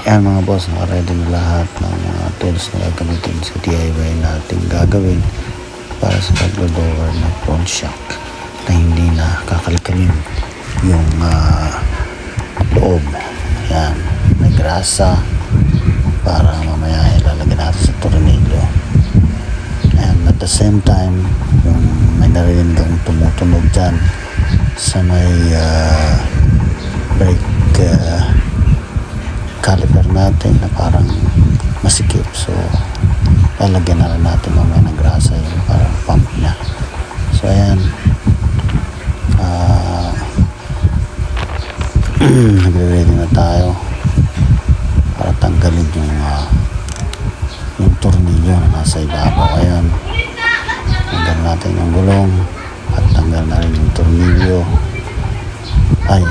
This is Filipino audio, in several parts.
Yan mga boss, naka-ready na lahat ng mga tools na gagamitin sa DIY natin gagawin para sa pag-lower ng front shock na hindi na kakalkalin yung loob. Yan, may grasa para mamaya ilalagay natin sa tornilyo. And at the same time, yung may narinig akong tumutunog dyan sa may brake caliper natin na parang masikip, so lalagyan na rin natin mamaya ng grasa yung parang pump nya. So ayan, nagre-ready na tayo para tanggalin yung tornilyo na nasa ibabaw. Ayan, tanggal natin yung gulong at tanggal na rin yung tornilyo at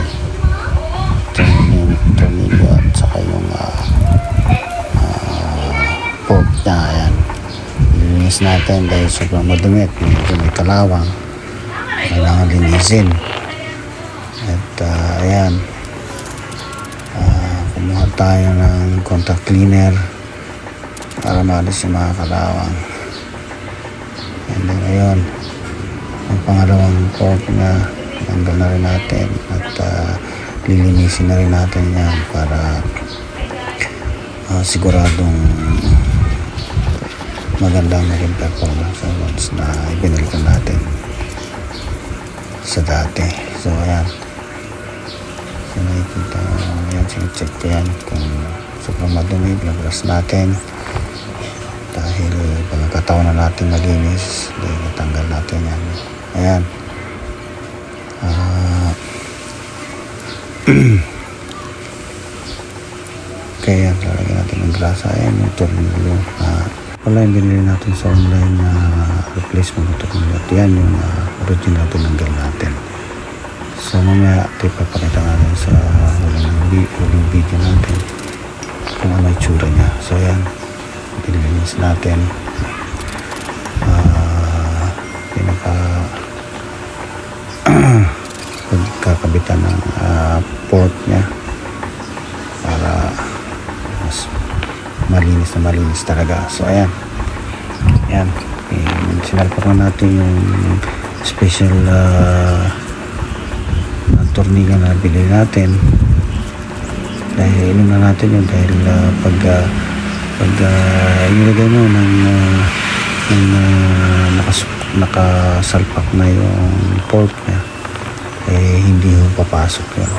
saka yung pork nya. Ayan, lininis natin dahil sobrang madumi at medyo may kalawang, kailangan linisin. At ayan, kumuha tayo ng contact cleaner para maalis yung mga kalawang. And then ayun, ang pangalawang pork na tanggal na rin natin at lilinisin na rin natin yan para siguradong magandang maging performance once na ibinalikan natin sa dati. So ayan, so nakikita yan, check ko yan kung sobrang madumi, blabras natin dahil pagkataon na natin malinis, dahil natanggal natin yan. Ayan, kaya lalagyan natin ng grasa. Ayan yung tornilyo, wala yung binili natin sa online na replacement ng tornilyo. At yan yung original tinanggal natin. So mamaya ipapakita natin sa huling video natin kung ano yung tsura nya. So ayan, pinilinis natin pagkakabitan ng port nya para mas malinis talaga. So ayan, sinalpak na natin yung special na tornilyo na bili natin dahil inom na natin yun dahil pag inilagay mo ng nakasalpak na yung port nya, hindi mo papasok yun.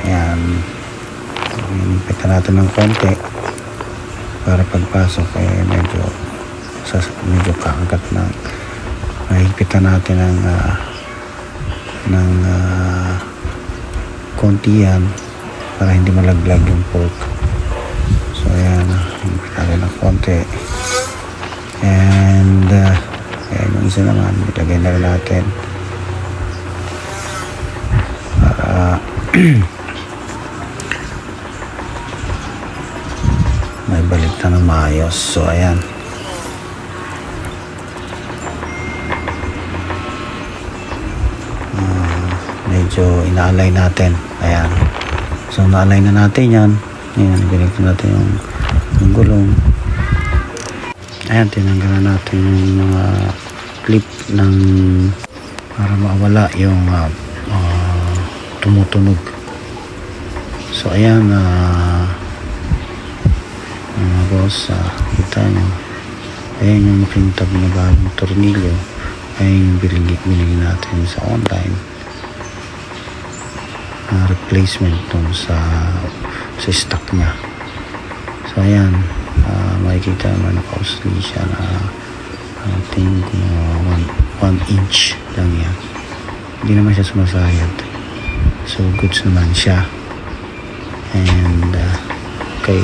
Ayan, inimpita natin ng konti para pagpasok medyo kakagat na. Mahigpitan natin ng konti yan para hindi malaglag yung pork. So ayan, higpitan natin ng konti. And ayan, yung isa naman ilagay na rin natin para may balik na ng maayos. So ayan, medyo inaalay natin. Ayan, so naalay na natin yan. Ayan, balik na natin yung gulong. Ayan, tinanggalan natin yung mga clip para mawala yung tumutunog. So ayan, mga boss, kita nyo, ayan yung makintab na bagong tornilyo. Ayan yung binili natin sa online, replacement dun sa stock nya. So ayan, makikita naman naka-usli siya na I think 1 inch lang yan, hindi naman siya sumasayad, so goods naman siya. And okay,